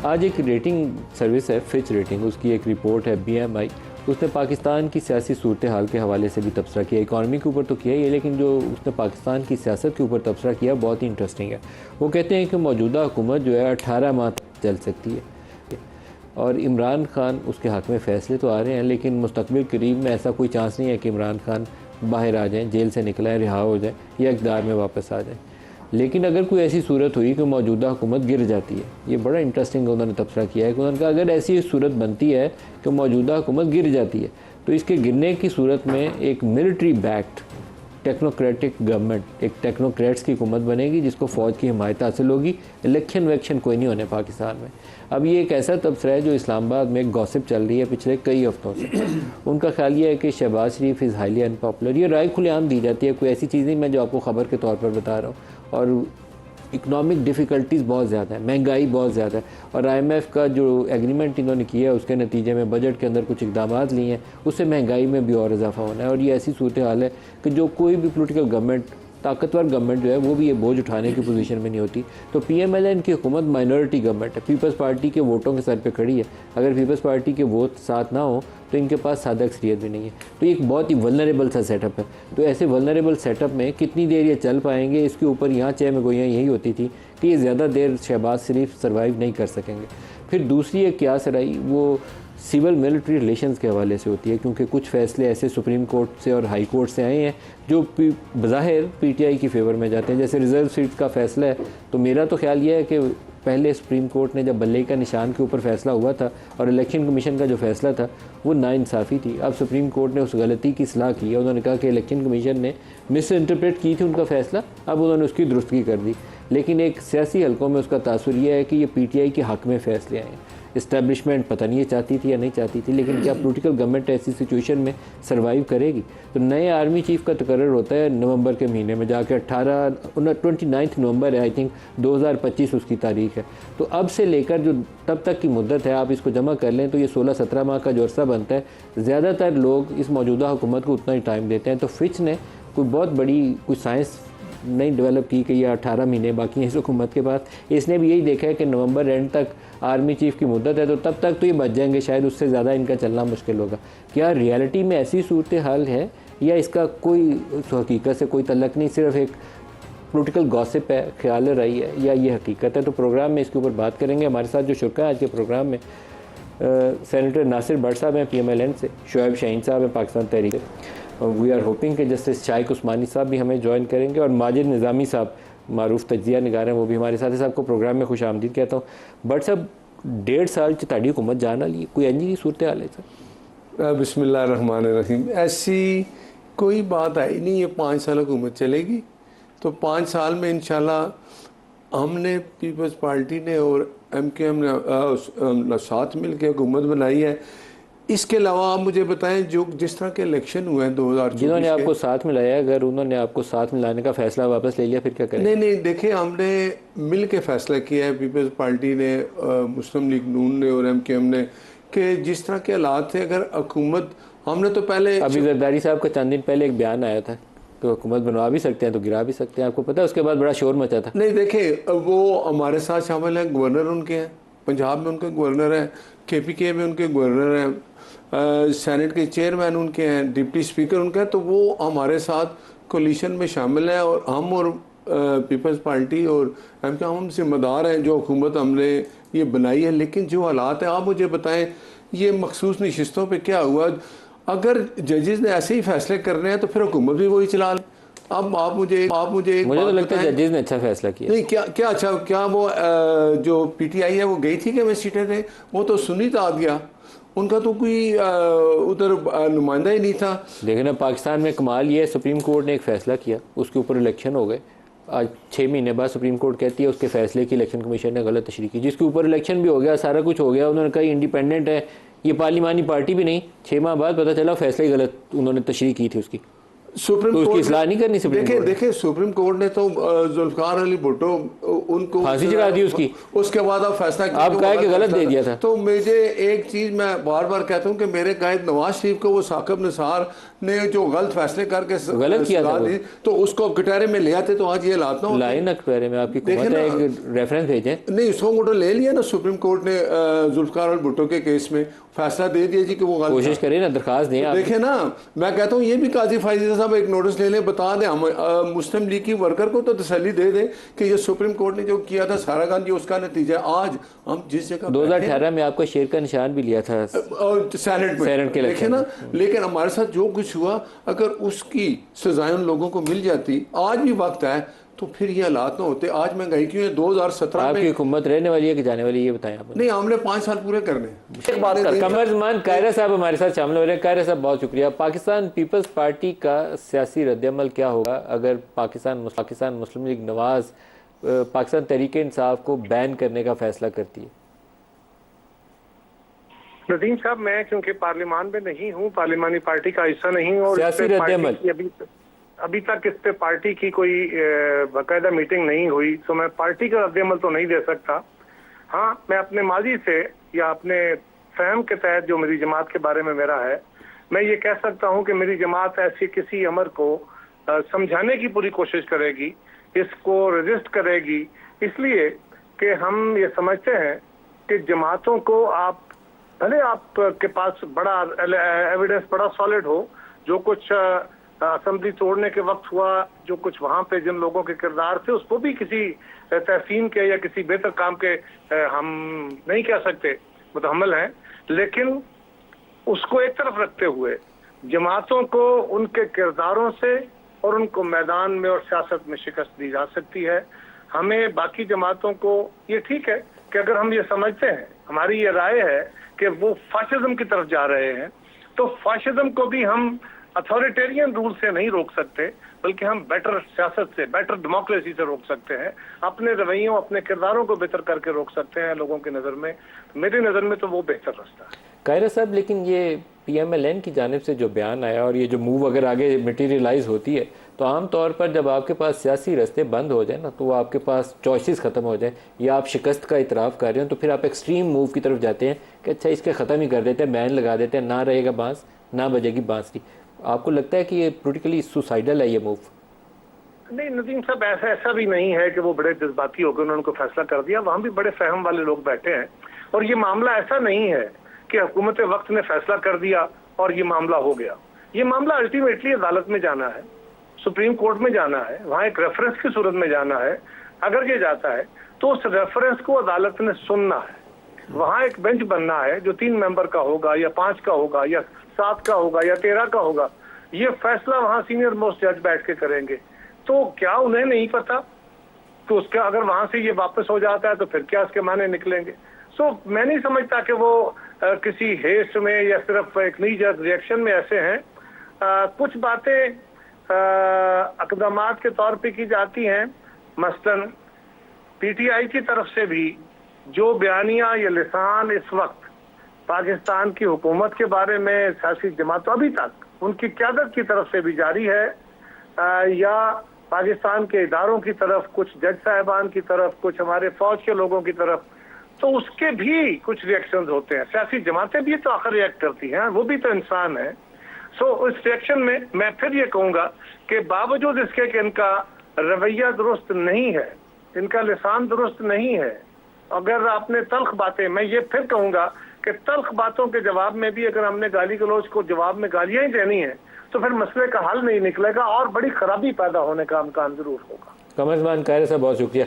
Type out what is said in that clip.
आज एक rating service है फिच रेटिंग, उसकी एक रिपोर्ट है BMI, उसने पाकिस्तान की सियासी सूरत हाल के हवाले से भी तबसरा किया। इकॉनमी के ऊपर तो किया ही है, लेकिन जो उसने पाकिस्तान की सियासत के ऊपर तबसरा किया बहुत ही इंटरेस्टिंग है। वो कहते हैं कि मौजूदा हुकूमत जो है 18 माह तक चल सकती है और इमरान खान उसके हक़ में फ़ैसले तो आ रहे हैं, लेकिन मुस्तक़बिल करीब में ऐसा कोई चांस नहीं है कि इमरान खान बाहर आ जाएँ, जेल से निकलें, रिहा हो जाएँ या इक़्तिदार में वापस आ जाएँ। लेकिन अगर कोई ऐसी सूरत हुई कि मौजूदा हुकूमत गिर जाती है, ये बड़ा इंटरेस्टिंग उन्होंने तबसरा किया है कि उन्होंने कहा अगर ऐसी सूरत बनती है कि मौजूदा हुकूमत गिर जाती है तो इसके गिरने की सूरत में एक मिलिट्री बैक्ड टेक्नोक्रेटिक गवर्नमेंट, एक टेक्नोक्रेट्स की हुकूमत बनेगी जिसको फ़ौज की हिमायत हासिल होगी। इलेक्शन वैक्शन कोई नहीं होने पाकिस्तान में। अब ये एक ऐसा तबसरा है जो इस्लामाबाद में गॉसिप चल रही है पिछले कई हफ्तों से। उनका ख्याल ये है कि शहबाज शरीफ इज़ हाईली अनपॉपुलर। ये राय खुलेआम दी जाती है, कोई ऐसी चीज़ नहीं मैं जो आपको ख़बर के तौर पर बता रहा हूँ। और इकनॉमिक डिफ़िकल्टीज़ बहुत ज़्यादा है, महंगाई बहुत ज़्यादा है, और IMF का जो एग्रीमेंट इन्होंने किया है उसके नतीजे में बजट के अंदर कुछ इक़दाम लिए हैं, उससे महंगाई में भी और इजाफा होना है। और ये ऐसी सूरत हाल है कि जो कोई भी पोलिटिकल गवर्नमेंट, ताकतवर गवर्नमेंट जो है वो भी ये बोझ उठाने की पोजीशन में नहीं होती। तो PMLN की हुकूमत माइनॉरिटी गवर्नमेंट है, पीपल्स पार्टी के वोटों के सर पे खड़ी है। अगर पीपल्स पार्टी के वोट साथ ना हो तो इनके पास सादा अक्सरियत भी नहीं है। तो एक बहुत ही वल्नरेबल सा सेटअप है। तो ऐसे वल्नरेबल सेटअप में कितनी देर ये चल पाएंगे, इसके ऊपर यहाँ चह में गोइयाँ यही होती थी कि ये ज़्यादा देर शहबाज शरीफ सर्वाइव नहीं कर सकेंगे। फिर दूसरी एक क्यास रही वो सिविल मिलिट्री रिलेशंस के हवाले से होती है, क्योंकि कुछ फ़ैसले ऐसे सुप्रीम कोर्ट से और हाई कोर्ट से आए हैं जो बज़ाहिर PTI की फेवर में जाते हैं। जैसे रिज़र्व सीट का फ़ैसला है, तो मेरा तो ख्याल ये है कि पहले सुप्रीम कोर्ट ने जब बल्ले का निशान के ऊपर फ़ैसला हुआ था और इलेक्शन कमीशन का जो फ़ैसला था वो नाइंसाफ़ी थी। अब सुप्रीम कोर्ट ने उस गलती की इस्लाह की है। उन्होंने कहा कि इलेक्शन कमीशन ने मिस इंटरप्रेट की थी उनका फ़ैसला, अब उन्होंने उसकी दुरुस्तगी कर दी। लेकिन एक सियासी हलकों में उसका तासुर यह है कि ये PTI के हक़ में फ़ैसले आए हैं। इस्टेब्लिशमेंट पता नहीं ये चाहती थी या नहीं चाहती थी, लेकिन क्या पॉलिटिकल गवर्नमेंट ऐसी सिचुएशन में सर्वाइव करेगी? तो नए आर्मी चीफ का तकर्रर होता है नवंबर के महीने में जाकर, 29 नवंबर है आई थिंक, 2025 उसकी तारीख है। तो अब से लेकर जो तब तक की मुद्दत है, आप इसको जमा कर लें तो ये 16-17 माह का जो अर्सा बनता है। ज़्यादातर लोग इस मौजूदा हुकूमत को उतना ही टाइम देते हैं। तो फिच ने कोई बहुत बड़ी कोई साइंस नहीं डेवलप की कि ये 18 महीने बाकी हैं इस हुकूमत के पास। इसने भी यही देखा है कि नवंबर एंड तक आर्मी चीफ की मुद्दत है, तो तब तक तो ये बच जाएंगे, शायद उससे ज़्यादा इनका चलना मुश्किल होगा। क्या रियलिटी में ऐसी सूरत हाल है या इसका कोई हकीकत से कोई तल्लक नहीं, सिर्फ एक पॉलिटिकल गॉसिप है, ख्याल रही है, या ये हकीकत है? तो प्रोग्राम में इसके ऊपर बात करेंगे। हमारे साथ जो शुरा है आज के प्रोग्राम में सेनेटर नासिर भट्ट साहब हैं PMLN से, शुएब शाहीन साहब हैं पाकिस्तान तहरीक, और वी आर होपिंग कि जस्टिस शाइक उस्मानी साहब भी हमें ज्वाइन करेंगे, और माजिद निज़ामी साहब मारूफ तजिया निगार हैं, वो भी हमारे साथ हैं। साहब को प्रोग्राम में खुश आमदीद कहता हूँ। बट साहब 1.5 साल ताड़ी हुकूमत जान वाली, कोई इंजी की सूरत हाल है सर? बिस्मिल्लाहिर्रहमानिर्रहीम। ऐसी कोई बात आई नहीं है 5 साल हुकूमत चलेगी। तो 5 साल में इंशाल्लाह हमने पीपल्स पार्टी ने और MKM ने साथ मिल के हुकूमत बनाई है। इसके अलावा आप मुझे बताएं जो जिस तरह के इलेक्शन हुए हैं 2024, जिन्होंने आपको साथ मिलाया, अगर उन्होंने आपको साथ मिलाने का फैसला वापस ले लिया फिर क्या करें? नहीं, देखिए हमने मिल के फैसला किया है, पीपल्स पार्टी ने, मुस्लिम लीग नून ने और MKM ने, कि जिस तरह के हालात थे अगर हुकूमत, हमने तो पहले अभी जरदारी साहब का चंद दिन पहले एक बयान आया था कि हुकूमत बनवा भी सकते हैं तो गिरा भी सकते हैं, आपको पता है? उसके बाद बड़ा शोर मचा था। नहीं देखिए, वो हमारे साथ शामिल हैं, गवर्नर उनके हैं, पंजाब में उनके गवर्नर हैं, KPK में उनके गवर्नर हैं, सेनेट के चेयरमैन उनके हैं, डिप्टी स्पीकर उनके हैं। तो वो हमारे साथ कोलिशन में शामिल हैं, और हम और पीपल्स पार्टी और MKM हम जिम्मेदार हैं जो हुकूमत हमने ये बनाई है। लेकिन जो हालात हैं, आप मुझे बताएं ये मखसूस नशिस्तों पे क्या हुआ? अगर जजेस ने ऐसे ही फैसले करने हैं तो फिर हुकूमत भी वही चला लें। अब आप मुझे तो लगता है जजेस ने अच्छा फैसला किया। नहीं, क्या अच्छा, क्या वो जो PTI है वो गई थी कि मैं सीटें थे, वो तो सुन्नी आ गया, उनका तो कोई उधर नुमाइंदा ही नहीं था। देखना पाकिस्तान में कमाल ये है, सुप्रीम कोर्ट ने एक फ़ैसला किया, उसके ऊपर इलेक्शन हो गए। आज 6 महीने बाद सुप्रीम कोर्ट कहती है उसके फैसले की इलेक्शन कमीशन ने गलत तशरीह की, जिसके ऊपर इलेक्शन भी हो गया, सारा कुछ हो गया। उन्होंने कहा इंडिपेंडेंट है, ये पार्लिमानी पार्टी भी नहीं। 6 माह बाद पता चला फैसला ही गलत उन्होंने तशरीह की थी उसकी। सुप्रीम तो उसकी कोर्ट इस्लाह नहीं करनी सुप्रीम कोर्ट? देखिए सुप्रीम कोर्ट ने तो जुल्फिकार अली भुट्टो उनको फांसी चढ़ा दी उसकी। उसके बाद अब फैसला किया, आप कहा कि गलत दे दिया था। तो मुझे एक चीज मैं बार बार कहता हूँ कि मेरे कायद नवाज शरीफ को वो साकिब निसार ने जो गलत फैसले करके गलत किया था दी, तो उसको कटहरे में ले आते तो आज ये हालात ना होते। लाइन कटहरे में आपकी देखिए ना, एक रेफरेंस भेजें। नहीं, उसको मोटो ले लिया ना सुप्रीम कोर्ट ने जुल्फकार और भुट्टो के केस में फैसला दे दिया जी कि वो गलत कोशिश करिए ना, दरखास्त दें। देखें ना, मैं कहता हूँ ये भी काजी फायदा साहब एक नोटिस ले लें, बता दें हम मुस्लिम लीग की वर्कर को तो तसल्ली दे दें कि ये सुप्रीम कोर्ट ने जो किया था सारा काम, ये उसका नतीजा है। आज हम जिस जगह 2018 में आपको शेर का निशान भी लिया था सेनेट में, के देखे ना, लेकिन हमारे साथ जो कुछ हुआ, अगर उसकी सजाएं उन लोगों को मिल जाती, आज भी वक्त है, तो फिर ये हालात ना होते। आज महंगाई क्यों है? 2017 में आपकी हुकूमत रहने वाली है कि जाने वाली है, ये बताएं आप। नहीं, हमने 5 साल पूरे करने। एक बात कर, कमरजमान कायरा साहब हमारे साथ शामिल हो रहे हैं। कायरा साहब बहुत शुक्रिया। पाकिस्तान पीपल्स पार्टी का सियासी रद्दअमल क्या होगा अगर पाकिस्तान मुस्लिम लीग नवाज पाकिस्तान तहरीक इंसाफ को बैन करने का फैसला करती है? नदीम साहब, मैं क्योंकि पार्लियामान में नहीं हूँ, पार्लियामानी पार्टी का हिस्सा नहीं हूँ, और सियासी रद्दअमल अभी तक इस पे पार्टी की कोई बाकायदा मीटिंग नहीं हुई, तो मैं पार्टी का रद्दअमल तो नहीं दे सकता। हाँ, मैं अपने माजी से या अपने फहम के तहत जो मेरी जमात के बारे में मेरा है, मैं ये कह सकता हूँ कि मेरी जमात ऐसी किसी अमर को समझाने की पूरी कोशिश करेगी, इसको रजिस्ट करेगी, इसलिए कि हम ये समझते हैं कि जमातों को आप भले आपके पास बड़ा एविडेंस बड़ा सॉलिड हो, जो कुछ असेंबली तोड़ने के वक्त हुआ, जो कुछ वहां पे जिन लोगों के किरदार थे, उसको भी किसी तहसीन के या किसी बेहतर काम के हम नहीं कह सकते मुतहम्मिल हैं, लेकिन उसको एक तरफ रखते हुए जमातों को उनके किरदारों से और उनको मैदान में और सियासत में शिकस्त दी जा सकती है। हमें बाकी जमातों को ये ठीक है कि अगर हम ये समझते हैं, हमारी ये राय है कि वो फाशिज्म की तरफ जा रहे हैं, तो फाशिज्म को भी हम अथॉरिटेरियन रूल से नहीं रोक सकते, बल्कि हम बेटर सियासत से, बेटर डेमोक्रेसी से रोक सकते हैं। अपने रवैयों, अपने किरदारों को बेहतर करके रोक सकते हैं लोगों की नज़र में। मेरी नज़र में तो वो बेहतर रास्ता है। कायरा साहब, लेकिन ये PMLN की जानिब से जो बयान आया और ये जो मूव अगर आगे मटीरियलाइज होती है, तो आम तौर पर जब आपके पास सियासी रास्ते बंद हो जाए ना, तो आपके पास चॉइसेस ख़त्म हो जाए, या आप शिकस्त का इतराफ़ कर रहे हैं, तो फिर आप एक्सट्रीम मूव की तरफ जाते हैं कि अच्छा इसके ख़त्म ही कर देते हैं, बैन लगा देते हैं, ना रहेगा बांस, ना बजेगी बांसुरी। आपको लगता है कि ये पोलिटिकली सुसाइडल है ये मूव? नहीं नदीम साहब, ऐसा भी नहीं है कि वो बड़े जज्बाती होकर उन्होंने उनको फैसला कर दिया। वहां भी बड़े फहम वाले लोग बैठे हैं, और ये मामला ऐसा नहीं है कि हुकूमत वक्त ने फैसला कर दिया और ये मामला हो गया। ये मामला अल्टीमेटली अदालत में जाना है, सुप्रीम कोर्ट में जाना है, वहां एक रेफरेंस की सूरत में जाना है। अगर ये जाता है तो उस रेफरेंस को अदालत ने सुनना है। वहां एक बेंच बनना है जो 3 मेंबर का होगा, या 5 का होगा, या 7 का होगा, या 13 का होगा। ये फैसला वहां सीनियर मोस्ट जज बैठ के करेंगे। तो क्या उन्हें नहीं पता? तो उसका अगर वहां से ये वापस हो जाता है तो फिर क्या इसके माने निकलेंगे? मैं नहीं समझता कि वो किसी हेस्ट में या सिर्फ एक नी जज रिएक्शन में ऐसे हैं। कुछ बातें अक़दामात के तौर पे की जाती हैं। मसलन PTI की तरफ से भी जो बयानिया या लिसान इस वक्त पाकिस्तान की हुकूमत के बारे में सियासी जमातों अभी तक उनकी क़यादत की तरफ से भी जारी है, या पाकिस्तान के इदारों की तरफ, कुछ जज साहिबान की तरफ, कुछ हमारे फौज के लोगों की तरफ, तो उसके भी कुछ रिएक्शंस होते हैं। सियासी जमातें भी तो आखिर रिएक्ट करती हैं, वो भी तो इंसान है। उस रिएक्शन में मैं फिर ये कहूँगा कि बावजूद इसके कि इनका रवैया दुरुस्त नहीं है, इनका लिसान दुरुस्त नहीं है, अगर आपने तल्ख बातें, मैं ये फिर कहूँगा कि तल्ख बातों के जवाब में भी अगर हमने गाली गलौज को जवाब में गालियाँ ही देनी है, तो फिर मसले का हल नहीं निकलेगा और बड़ी खराबी पैदा होने का इम्कान जरूर होगा। कमरजमान कायरा साहब, बहुत शुक्रिया।